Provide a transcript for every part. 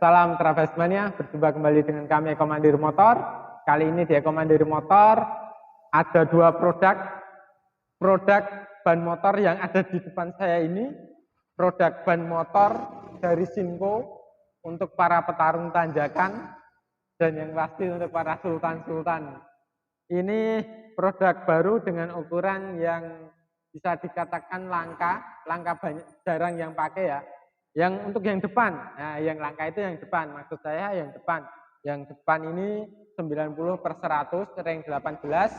Salam Traversmania, berjumpa kembali dengan kami Eko Mandiri Motor. Kali ini di Eko Mandiri Motor ada dua produk ban motor yang ada di depan saya ini. Produk ban motor dari Sinco untuk para petarung tanjakan dan yang pasti untuk para sultan-sultan. Ini produk baru dengan ukuran yang bisa dikatakan langka banyak, jarang yang pakai ya. Yang untuk yang depan, nah yang langka itu yang depan, maksud saya yang depan. Yang depan ini 90/100 ring 18.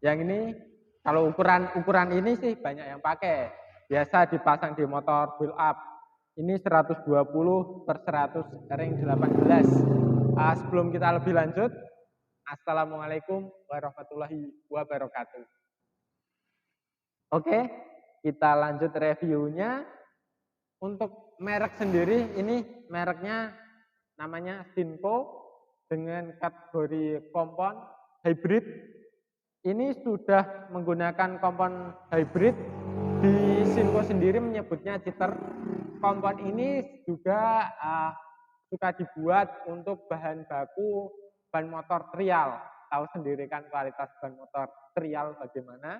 Yang ini kalau ukuran ini sih banyak yang pakai. Biasa dipasang di motor build up. Ini 120/100 ring 18. Sebelum kita lebih lanjut, Assalamualaikum warahmatullahi wabarakatuh. Oke, kita lanjut reviewnya. Untuk merek sendiri, ini mereknya namanya Sinco dengan kategori kompon hybrid. Ini sudah menggunakan kompon hybrid. Di Sinco sendiri menyebutnya cheater. Kompon ini juga suka dibuat untuk bahan baku ban motor trial. Tahu sendiri kan kualitas ban motor trial bagaimana.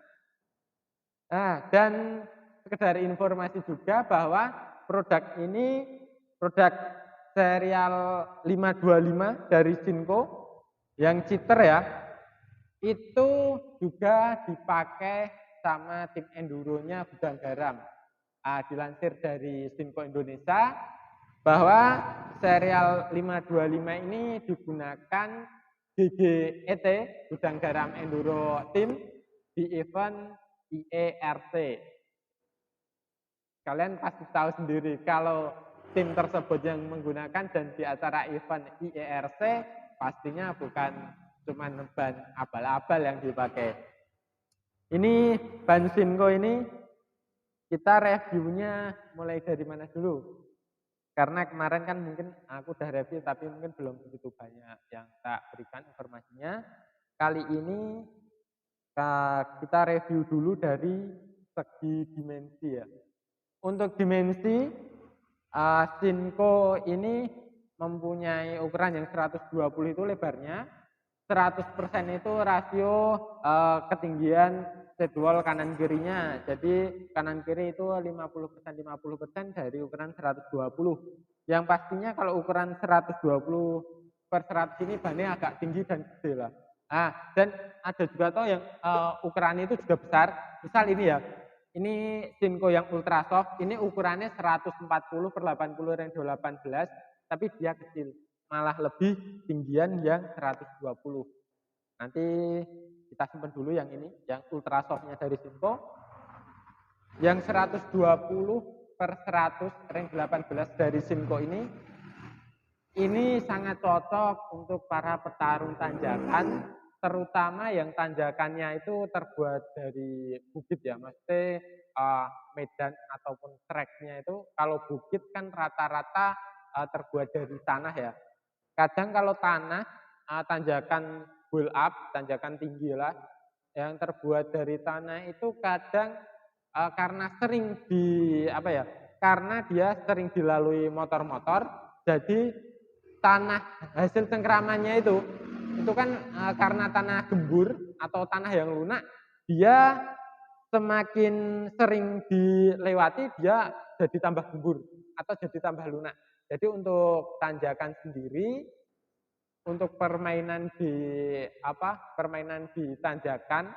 Nah, dan sekedar informasi juga bahwa produk ini produk serial 525 dari Sinco yang cheater ya, itu juga dipakai sama tim enduronya Gudang Garam. Dilansir dari Sinco Indonesia bahwa serial 525 ini digunakan GGET Gudang Garam Enduro Team di event IERC. Kalian pasti tahu sendiri kalau tim tersebut yang menggunakan dan di acara event IERC pastinya bukan cuma ban abal-abal yang dipakai. Ini ban Sinco ini kita reviewnya mulai dari mana dulu? Karena kemarin kan mungkin aku udah review tapi mungkin belum begitu banyak yang tak berikan informasinya. Kali ini kita review dulu dari segi dimensi ya. Untuk dimensi, Sinco ini mempunyai ukuran yang 120 itu lebarnya, 100% itu rasio ketinggian sidewall kanan kirinya. Jadi kanan kiri itu 50% dari ukuran 120. Yang pastinya kalau ukuran 120/100 ini bannya agak tinggi dan gede lah. Dan ada juga toh yang ukuran itu juga besar. Misal ini ya, ini Sinco yang ultra soft, ini ukurannya 140/80 ring 18, tapi dia kecil, malah lebih tinggian yang 120. Nanti kita simpan dulu yang ini, yang ultra softnya dari Sinco. Yang 120/100 ring 18 dari Sinco ini sangat cocok untuk para petarung tanjakan, terutama yang tanjakannya itu terbuat dari bukit ya, maksudnya medan ataupun tracknya itu kalau bukit kan rata-rata terbuat dari tanah ya. Kadang kalau tanah tanjakan build up, tanjakan tinggi lah, yang terbuat dari tanah itu kadang karena sering karena dia sering dilalui motor-motor, jadi tanah hasil cengkramannya itu kan karena tanah gembur atau tanah yang lunak, dia semakin sering dilewati dia jadi tambah gembur atau jadi tambah lunak. Jadi untuk tanjakan sendiri, untuk permainan di tanjakan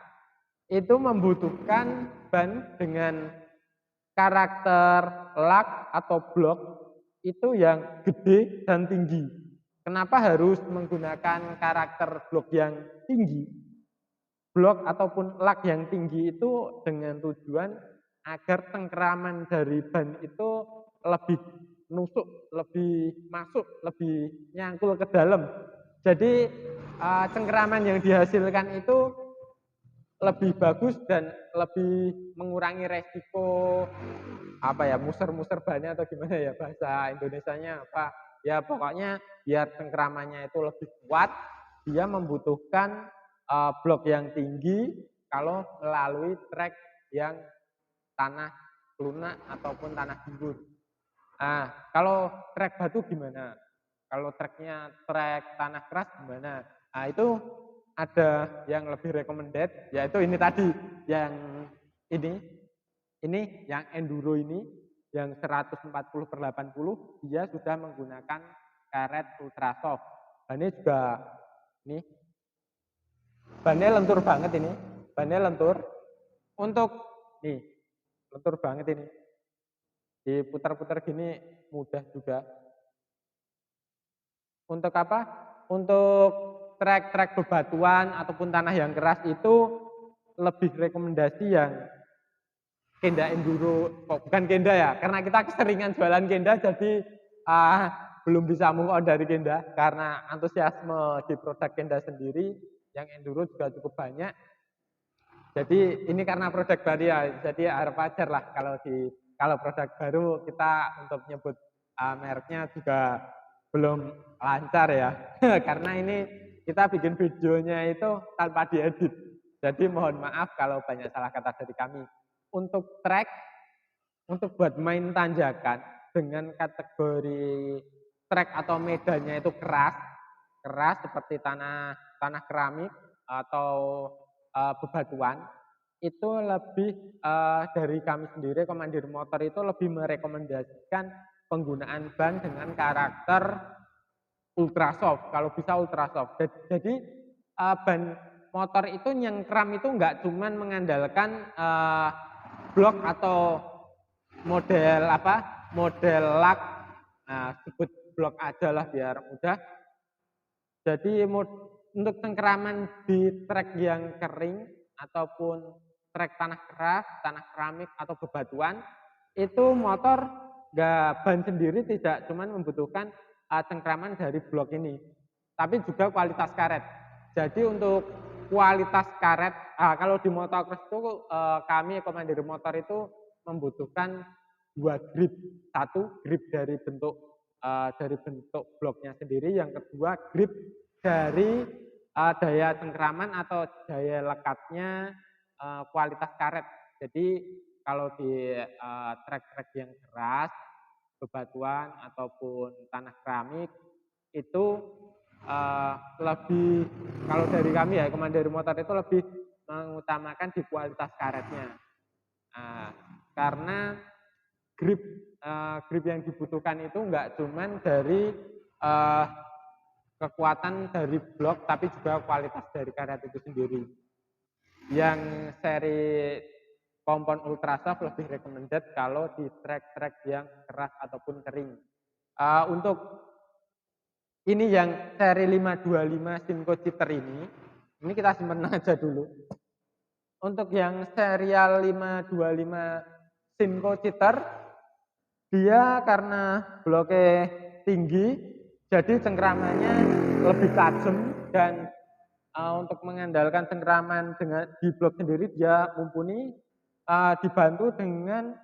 itu membutuhkan ban dengan karakter lak atau blok itu yang gede dan tinggi. Kenapa harus menggunakan karakter blok yang tinggi? Blok ataupun lak yang tinggi itu dengan tujuan agar cengkraman dari ban itu lebih nusuk, lebih masuk, lebih nyangkul ke dalam. Jadi cengkraman yang dihasilkan itu lebih bagus dan lebih mengurangi resiko muser-muser bannya atau gimana ya bahasa Indonesianya apa ya, pokoknya biar cengkramannya itu lebih kuat, dia membutuhkan blok yang tinggi kalau melalui trek yang tanah lunak ataupun tanah gembur. Kalau trek batu gimana? Kalau treknya trek tanah keras gimana? Nah, itu ada yang lebih recommended, yaitu ini tadi, yang ini yang enduro ini, yang 140/80, dia sudah menggunakan karet ultrasoft. Ini juga, ini bannya lentur banget ini, bannya lentur. Untuk nih, lentur banget ini. Diputar-putar gini mudah juga. Untuk apa? Untuk trek-trek bebatuan ataupun tanah yang keras itu lebih rekomendasi yang Kenda enduro, bukan Kenda ya, karena kita keseringan jualan Kenda jadi belum bisa move on dari Kenda karena antusiasme di produk Kenda sendiri yang enduro juga cukup banyak. Jadi ini karena produk baru ya, jadi harap wajar lah kalau produk baru kita untuk nyebut mereknya juga belum lancar ya, karena ini kita bikin videonya itu tanpa diedit. Jadi mohon maaf kalau banyak salah kata dari kami. Untuk trek, untuk buat main tanjakan dengan kategori trek atau medannya itu keras seperti tanah keramik atau bebatuan, itu lebih dari kami sendiri komandir motor itu lebih merekomendasikan penggunaan ban dengan karakter ultrasoft, kalau bisa ultrasoft. Jadi ban motor itu nyengkram itu nggak cuman mengandalkan blok atau model lak, sebut blok aja lah biar mudah. Jadi untuk cengkeraman di trek yang kering ataupun trek tanah keras, tanah keramik atau bebatuan, itu motor ban sendiri tidak cuma membutuhkan cengkeraman dari blok ini, tapi juga kualitas karet. Jadi untuk kualitas karet, kalau di motocross itu kami komandir motor itu membutuhkan 2 grip. Satu grip dari bentuk bloknya sendiri, yang kedua grip dari daya cengkeraman atau daya lekatnya kualitas karet. Jadi kalau di trek-trek yang keras, bebatuan ataupun tanah keramik itu lebih, kalau dari kami ya komandir motor itu lebih mengutamakan di kualitas karetnya. Karena grip yang dibutuhkan itu enggak cuman dari kekuatan dari blok, tapi juga kualitas dari karet itu sendiri. Yang seri kompon ultrasoft lebih recommended kalau di trek-trek yang keras ataupun kering. Untuk ini yang seri 525 Simco Cheater ini kita simpan aja dulu. Untuk yang serial 525 Simco Cheater, dia karena bloknya tinggi, jadi cengkeramannya lebih tajam, dan untuk mengandalkan cengkeraman di blok sendiri dia mumpuni, dibantu dengan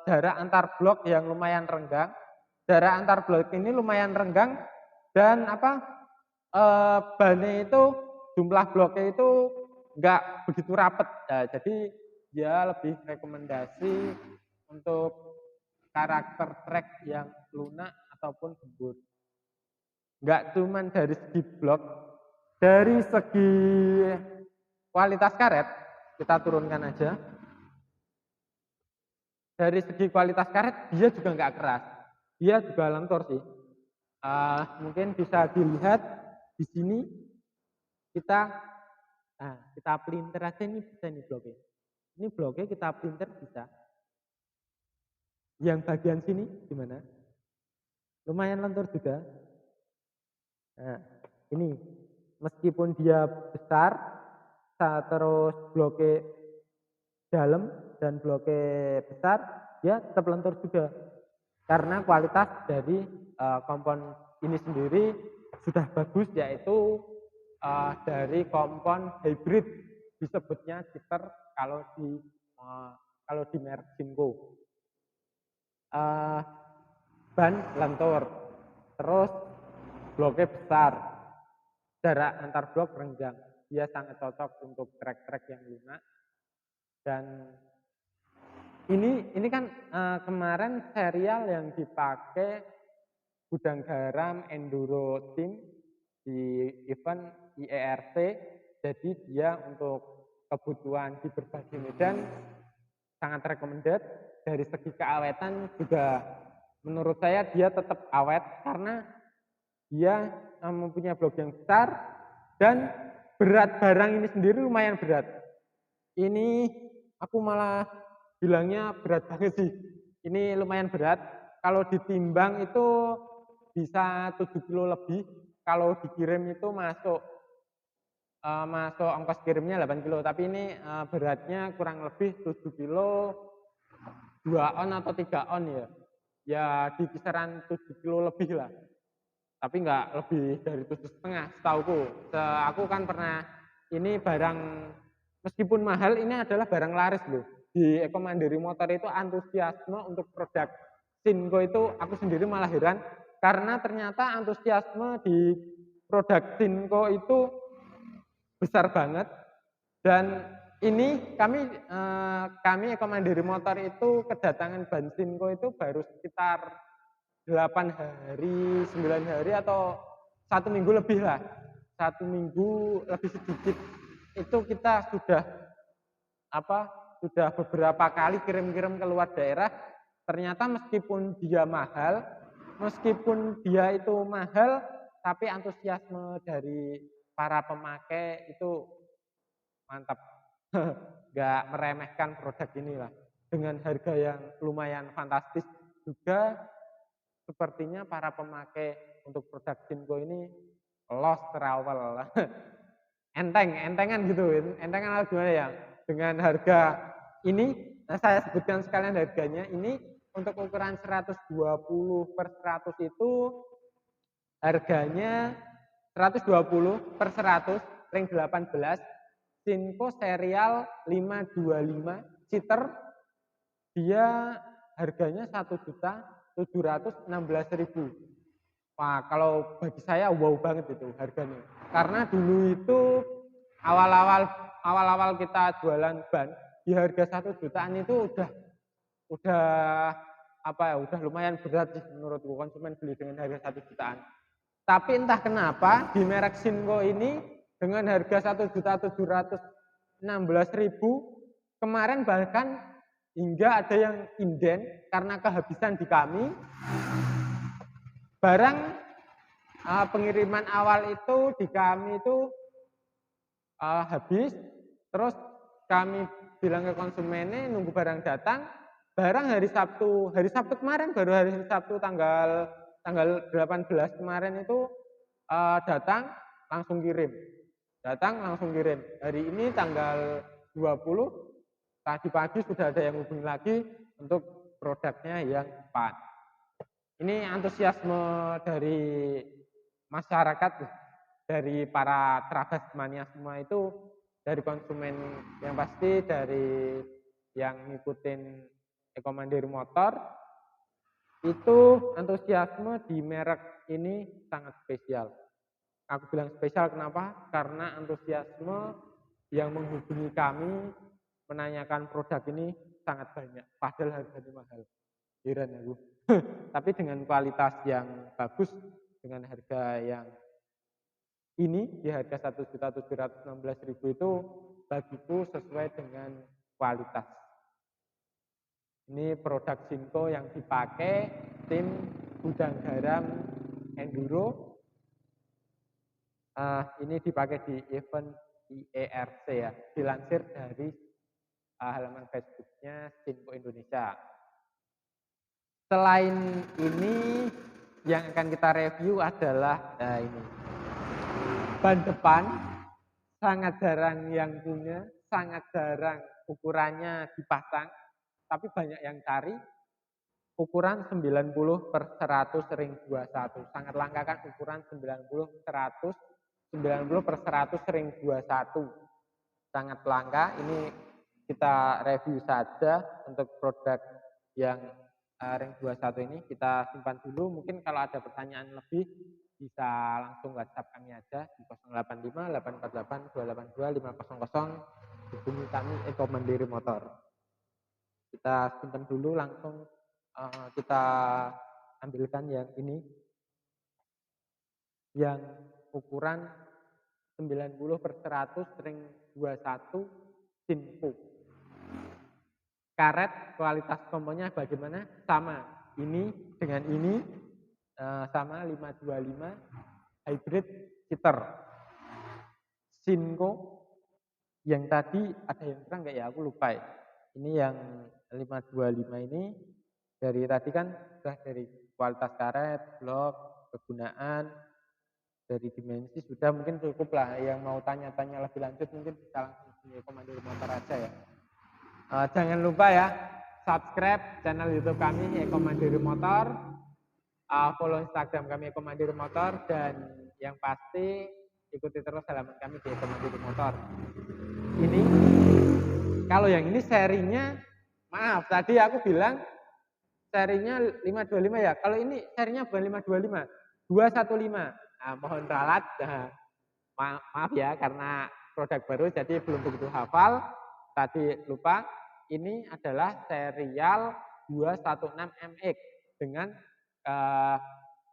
jarak antar blok yang lumayan renggang. Jarak antar blok ini lumayan renggang dan bannya itu, jumlah bloknya itu enggak begitu rapet. Jadi dia lebih rekomendasi untuk karakter trek yang lunak ataupun gembur. Enggak cuman dari segi blok, dari segi kualitas karet, kita turunkan aja. Dari segi kualitas karet, dia juga enggak keras. Dia juga lentur sih. Mungkin bisa dilihat di sini, kita pelintir aja, ini bisa nih bloknya. Ini bloknya kita pelintir bisa. Yang bagian sini gimana? Lumayan lentur juga. Nah, ini meskipun dia besar, terus bloknya dalam dan bloknya besar, dia tetap lentur juga. Karena kualitas dari kompon ini sendiri sudah bagus, yaitu dari kompon hybrid, disebutnya cheater kalau di merek Simco. Ban lentur, terus bloknya besar, jarak antar blok renggang. Dia sangat cocok untuk trek-trek yang lunak, dan Ini kan kemarin serial yang dipakai gudang garam Enduro Team di event IERC. Jadi dia untuk kebutuhan di berbagai medan sangat recommended. Dari segi keawetan juga menurut saya dia tetap awet karena dia mempunyai blok yang besar dan berat barang ini sendiri lumayan berat. Ini aku malah bilangnya berat banget sih. Ini lumayan berat. Kalau ditimbang itu bisa 7 kilo lebih. Kalau dikirim itu masuk ongkos kirimnya 8 kilo. Tapi ini beratnya kurang lebih 7 kilo 2 on atau 3 on ya. Ya di kisaran 7 kilo lebih lah. Tapi nggak lebih dari 7,5 setauku. Aku kan pernah ini barang meskipun mahal ini adalah barang laris loh. Di Eko Mandiri Motor itu antusiasme untuk produk Sinko itu aku sendiri malah heran karena ternyata antusiasme di produk Sinko itu besar banget dan ini kami Eko Mandiri Motor itu kedatangan ban Sinko itu baru sekitar 8 hari, 9 hari atau 1 minggu lebih lah. 1 minggu lebih sedikit itu kita sudah beberapa kali kirim-kirim ke luar daerah. Ternyata meskipun dia itu mahal, tapi antusiasme dari para pemakai itu mantap. Nggak meremehkan produk inilah. Dengan harga yang lumayan fantastis juga sepertinya para pemakai untuk produk Sinko ini lost travel. Entengan gitu, entengan gimana ya? Dengan harga ini, saya sebutkan sekalian harganya, ini untuk ukuran 120 per 100 itu harganya 120 per 100 ring 18 Sinko serial 525 seater, dia harganya 1.716.000. Wah, kalau bagi saya wow banget itu harganya. Karena dulu itu awal-awal kita jualan ban di harga 1 jutaan itu udah udah lumayan berat sih menurutku konsumen beli dengan harga 1 jutaan. Tapi entah kenapa di merek Sinko ini dengan harga 1.716.000 kemarin bahkan hingga ada yang inden karena kehabisan di kami. Barang pengiriman awal itu di kami itu habis, terus kami bilang ke konsumennya nunggu barang datang, barang hari Sabtu kemarin baru hari Sabtu tanggal 18 kemarin itu datang langsung kirim. Hari ini tanggal 20 tadi pagi sudah ada yang hubungi lagi untuk produknya yang cepat. Ini antusiasme dari masyarakat, dari para Traves mania semua itu, dari konsumen yang pasti, dari yang ngikutin Eko Mandiri Motor, itu antusiasme di merek ini sangat spesial. Aku bilang spesial kenapa? Karena antusiasme yang menghubungi kami menanyakan produk ini sangat banyak, padahal harganya mahal. Heran aku. Tapi dengan kualitas yang bagus, dengan harga yang ini di harga 1.716.000 itu bagiku sesuai dengan kualitas. Ini produk Sinko yang dipakai tim gudang garam Enduro. Ini dipakai di event IERC ya, dilansir dari halaman Facebooknya Sinko Indonesia. Selain ini yang akan kita review adalah ini ban depan, sangat jarang yang punya, sangat jarang ukurannya dipasang, tapi banyak yang cari. Ukuran 90 per 100 ring 21, sangat langka kan ukuran 90 per 100 ring 21, sangat langka. Ini kita review saja untuk produk yang ring 21 ini, kita simpan dulu. Mungkin kalau ada pertanyaan lebih bisa langsung WhatsApp kami aja di 085 848 282 500, hubungi kami Eko Mandiri Motor. Kita simpan dulu, langsung kita ambilkan yang ini, yang ukuran 90/100 ring 21 Sinco. Karet kualitas komponnya bagaimana? Sama. Ini dengan ini sama 525 hybrid heater. Sinco yang tadi ada yang kurang nggak ya? Aku lupa ya. Ini yang 525 ini dari tadi kan sudah dari kualitas karet, blok, kegunaan, dari dimensi sudah mungkin cukup lah. Yang mau tanya-tanya lebih lanjut mungkin bisa langsung ke Komandir Motor aja ya. Jangan lupa ya, subscribe channel YouTube kami Eko Mandiri Motor, follow Instagram kami Eko Mandiri Motor, dan yang pasti ikuti terus halaman kami di Eko Mandiri Motor. Ini kalau yang ini serinya, maaf tadi aku bilang serinya 525 ya. Kalau ini serinya bukan 525, 215. Nah, mohon ralat. Maaf ya karena produk baru jadi belum begitu hafal. Tadi lupa. Ini adalah serial 216MX dengan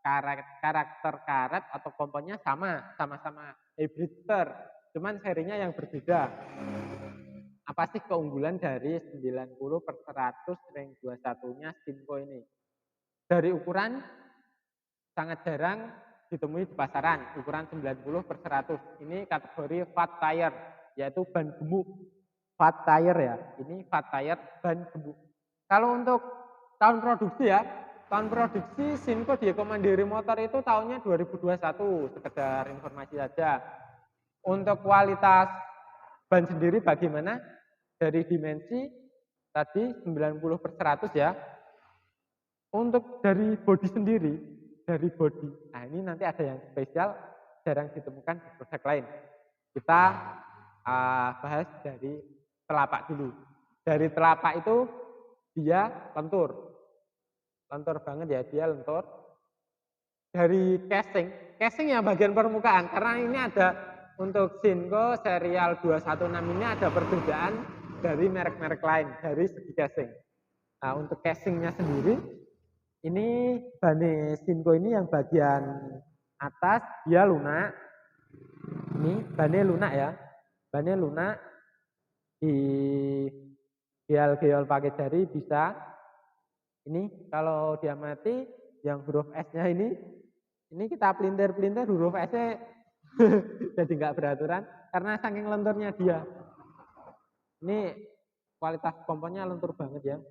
karakter karet atau komponnya sama-sama hybrider, cuman serinya yang berbeda. Apa sih keunggulan dari 90/100 ring 21-nya Sinco ini? Dari ukuran sangat jarang ditemui di pasaran, ukuran 90/100. Ini kategori fat tire, yaitu ban gemuk. Fat tire ya, ini fat tire ban gemuk. Kalau untuk tahun produksi ya, tahun produksi Sinco di Eko Mandiri Motor itu tahunnya 2021, sekedar informasi saja. Untuk kualitas ban sendiri bagaimana? Dari dimensi tadi 90/100 ya. Untuk dari bodi sendiri, dari bodi, nah ini nanti ada yang spesial, jarang ditemukan di produk lain. Kita bahas dari telapak dulu. Dari telapak itu dia lentur banget ya, dia lentur. Dari casing yang bagian permukaan, karena ini ada untuk Sinco serial 216 ini ada perbedaan dari merek-merek lain dari segi casing. Nah untuk casingnya sendiri, ini ban Sinco ini yang bagian atas dia lunak. Ini bannya lunak ya, bannya lunak. Di geol pakai jari bisa. Ini kalau dia mati yang huruf S-nya ini kita pelintir huruf S-nya jadi nggak beraturan karena saking lenturnya dia. Ini kualitas komponnya lentur banget ya.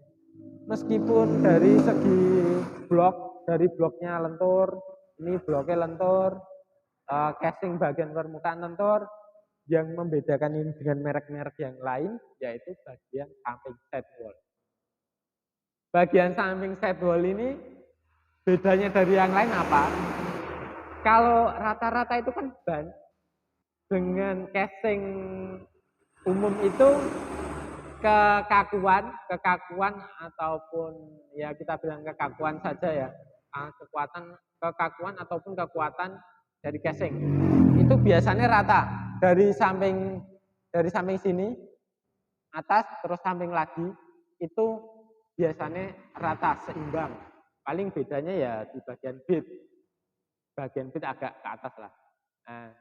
Meskipun dari segi blok, dari bloknya lentur, ini bloknya lentur, casing bagian permukaan lentur. Yang membedakan ini dengan merek-merek yang lain yaitu bagian samping sidewall. Bagian samping sidewall ini bedanya dari yang lain apa? Kalau rata-rata itu kan ban dengan casing umum itu kekakuan ataupun ya kita bilang kekakuan saja ya, kekakuan ataupun kekuatan dari casing itu biasanya rata dari samping sini atas terus samping lagi itu biasanya rata seimbang. Paling bedanya ya di bagian bit agak ke atas lah. Nah,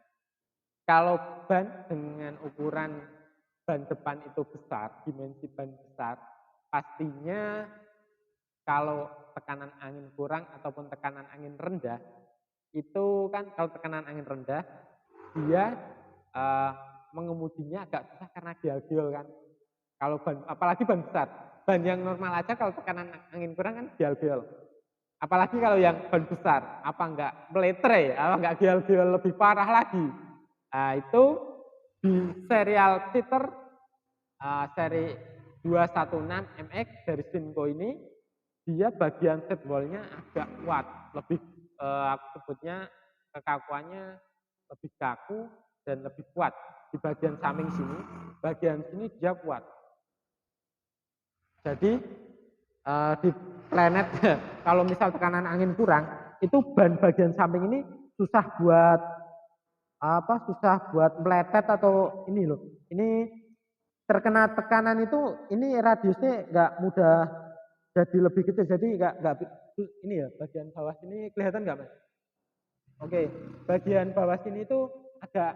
kalau ban dengan ukuran ban depan itu besar, dimensi ban besar, pastinya kalau tekanan angin kurang ataupun tekanan angin rendah, itu kan kalau tekanan angin rendah, dia mengemudinya agak susah karena gial-gial kan. Kalau ban, apalagi ban besar, ban yang normal aja kalau tekanan angin kurang kan gial-gial. Apalagi kalau yang ban besar, apa enggak meletre, apa enggak gial-gial lebih parah lagi. Nah itu di serial heater seri 216MX dari Sinco ini, dia bagian sidewall-nya agak kuat, lebih aku sebutnya kekakuannya lebih kaku dan lebih kuat. Di bagian samping sini, bagian sini dia kuat. Jadi di planet kalau misal tekanan angin kurang, itu ban bagian samping ini susah buat meletet atau ini loh. Ini terkena tekanan itu ini radiusnya nggak mudah jadi lebih kecil, jadi nggak ini ya bagian bawah sini kelihatan nggak Mas? Oke, bagian bawah sini itu ada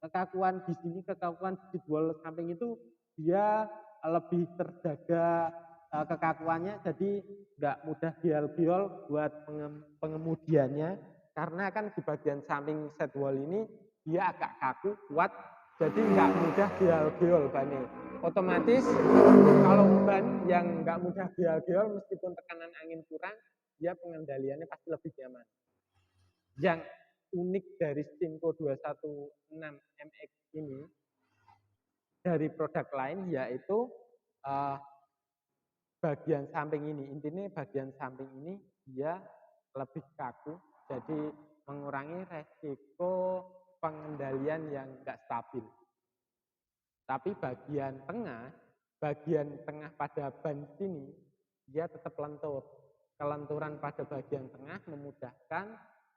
kekakuan di sini, kekakuan di wall samping itu dia lebih terjaga kekakuannya, jadi nggak mudah biol-biol buat pengemudiannya, karena kan di bagian samping set wall ini dia agak kaku, kuat, jadi nggak mudah biol-biol bannya. Otomatis kalau ban yang nggak mudah biol-biol meskipun tekanan angin kurang, dia pengendaliannya pasti lebih nyaman. Yang unik dari Stinko 216MX ini dari produk lain yaitu bagian samping ini. Intinya bagian samping ini dia lebih kaku, jadi mengurangi resiko pengendalian yang nggak stabil. Tapi bagian tengah pada ban sini dia tetap lentur. Kelenturan pada bagian tengah memudahkan,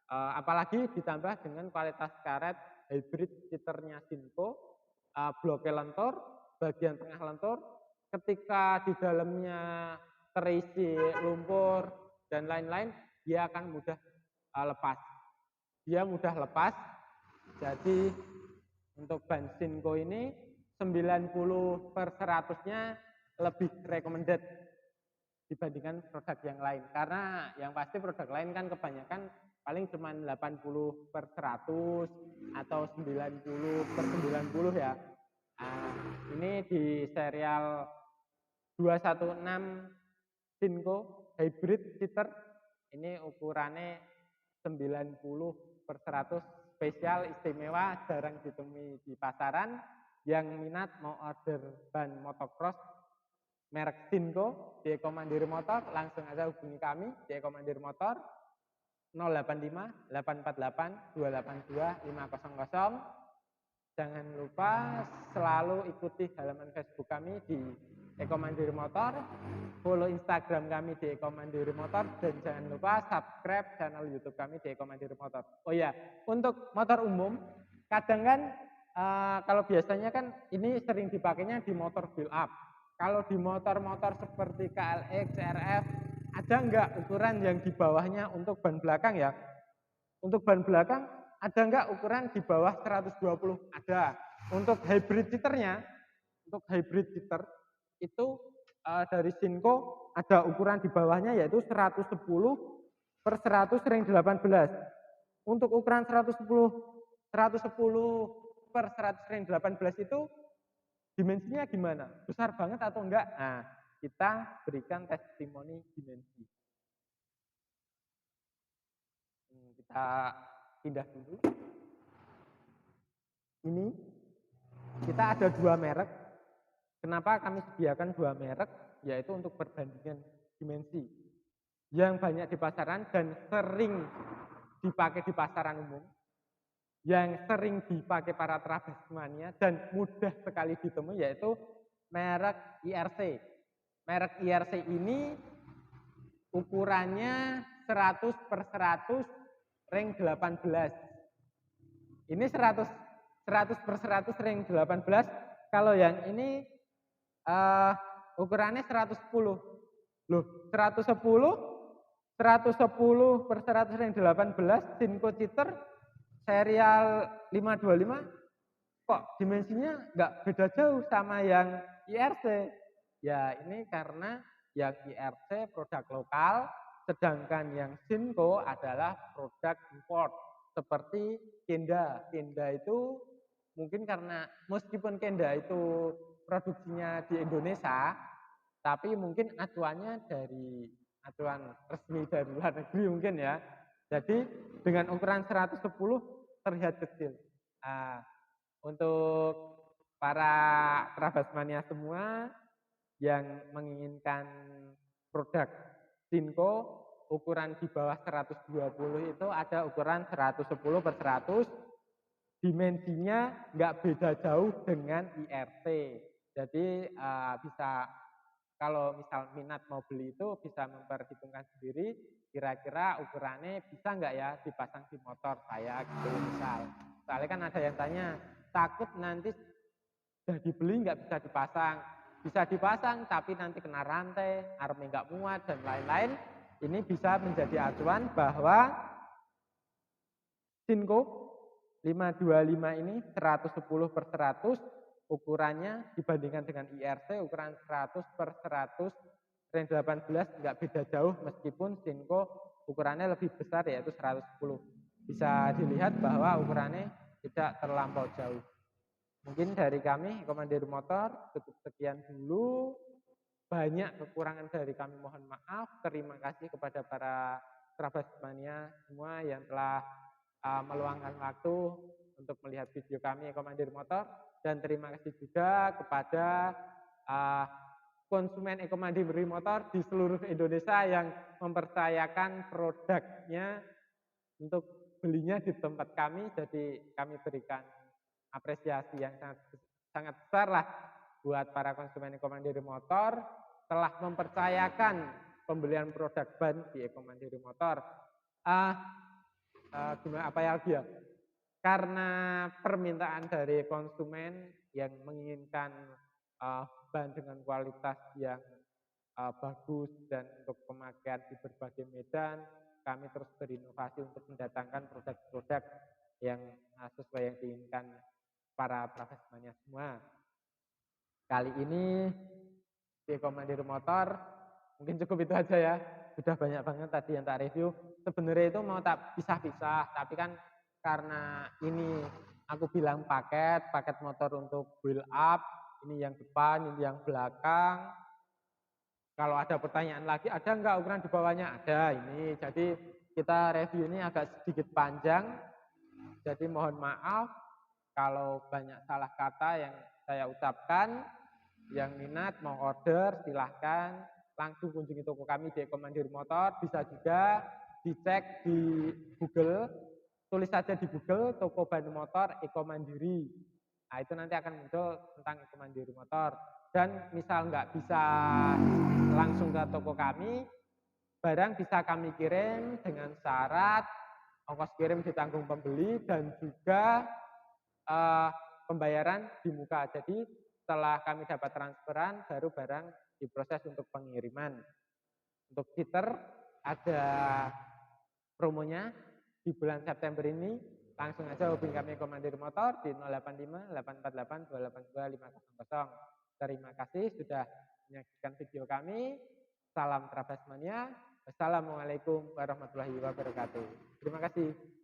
apalagi ditambah dengan kualitas karet hybrid cheaternya Stinko, bloknya lentur, bagian tengah lentur, ketika di dalamnya terisi lumpur dan lain-lain, dia akan mudah lepas. Dia mudah lepas, jadi untuk ban Stinko ini 90/100-nya lebih recommended dibandingkan produk yang lain. Karena yang pasti produk lain kan kebanyakan paling cuma 80/100 atau 90/90 ya. Ini di serial 216 Stinko Hybrid Cheater ini ukurannya 90/100, spesial, istimewa, jarang ditemui di pasaran. Yang minat mau order ban motocross merek Stinko di Eko Mandiri Motor, langsung aja hubungi kami di Eko Mandiri Motor 085 848 282 500. Jangan lupa selalu ikuti halaman Facebook kami di Eko Mandiri Motor, follow Instagram kami di Eko Mandiri Motor, dan jangan lupa subscribe channel YouTube kami di Eko Mandiri Motor. Oh ya, untuk motor umum, kadang kan kalau biasanya kan ini sering dipakainya di motor build up. Kalau di motor-motor seperti KLX, CRF, ada nggak ukuran yang di bawahnya untuk ban belakang ya? Untuk ban belakang ada nggak ukuran di bawah 120? Ada. Untuk hybrid cheaternya, untuk hybrid cheater itu dari Stinko ada ukuran di bawahnya yaitu 110/100 ring 18. Untuk ukuran 110/100 ring 18 itu dimensinya gimana? Besar banget atau enggak? Nah, kita berikan testimoni dimensi. Kita pindah dulu. Ini kita ada dua merek. Kenapa kami sediakan dua merek? Yaitu untuk perbandingan dimensi yang banyak di pasaran dan sering dipakai di pasaran umum, yang sering dipakai para trabasmania dan mudah sekali ditemui, yaitu merek IRC. Merek IRC ini ukurannya 100/100 ring 18. Ini 100/100 ring 18. Kalau yang ini ukurannya 110. Loh, 110/100 ring 18 Stinko Cheater serial 525 kok dimensinya nggak beda jauh sama yang IRC. Ya ini karena yang IRC produk lokal, sedangkan yang Stinko adalah produk import seperti Kenda. Kenda itu mungkin karena meskipun Kenda itu produksinya di Indonesia, tapi mungkin acuannya dari acuan resmi dari luar negeri mungkin ya. Jadi dengan ukuran 110 terlihat kecil. Nah, untuk para Trabasmania semua yang menginginkan produk Stinko ukuran di bawah 120 itu ada ukuran 110/100, dimensinya nggak beda jauh dengan IRC. Jadi bisa kalau misal minat mau beli itu bisa memperhitungkan sendiri kira-kira ukurannya bisa nggak ya dipasang di motor saya gitu misal. Soalnya kan ada yang tanya takut nanti sudah dibeli nggak bisa dipasang. Bisa dipasang tapi nanti kena rantai, armnya nggak muat dan lain-lain. Ini bisa menjadi acuan bahwa Sinko 525 ini 110/100 ukurannya dibandingkan dengan IRC ukuran 100/100 ring 18 nggak beda jauh meskipun Sinko ukurannya lebih besar yaitu 110. Bisa dilihat bahwa ukurannya tidak terlampau jauh. Mungkin dari kami Komandir Motor cukup sekian dulu. Banyak kekurangan dari kami mohon maaf. Terima kasih kepada para Trabasmania semua yang telah meluangkan waktu untuk melihat video kami Komandir Motor, dan terima kasih juga kepada konsumen Komandir Motor di seluruh Indonesia yang mempercayakan produknya untuk belinya di tempat kami. Jadi kami berikan apresiasi yang sangat besar lah buat para konsumen Komandir Motor telah mempercayakan pembelian produk ban di Komandir Motor. Gimana apa ya lagi ya? Karena permintaan dari konsumen yang menginginkan ban dengan kualitas yang bagus dan untuk pemakaian di berbagai medan, kami terus berinovasi untuk mendatangkan produk-produk yang sesuai yang diinginkan para Trabasmania semua. Kali ini di Komandir Motor mungkin cukup itu aja ya. Sudah banyak banget tadi yang tak review. Sebenarnya itu mau tak pisah-pisah, tapi kan karena ini aku bilang paket motor untuk build up, ini yang depan, ini yang belakang. Kalau ada pertanyaan lagi, ada enggak ukuran di bawahnya? Ada ini. Jadi kita review ini agak sedikit panjang. Jadi mohon maaf kalau banyak salah kata yang saya ucapkan. Yang minat mau order silahkan langsung kunjungi toko kami di Komandir Motor. Bisa juga dicek di Google, tulis saja di Google toko ban motor Eko Mandiri. Nah itu nanti akan muncul tentang Eko Mandiri Motor. Dan misal nggak bisa langsung ke toko kami, barang bisa kami kirim dengan syarat ongkos kirim ditanggung pembeli dan juga pembayaran di muka. Jadi setelah kami dapat transferan, baru barang diproses untuk pengiriman. Untuk fitur ada promonya di bulan September ini. Langsung aja hubungi kami Komandir Motor di 085 848 282 500. Terima kasih sudah menyaksikan video kami. Salam Trabasmania. Wassalamualaikum warahmatullahi wabarakatuh. Terima kasih.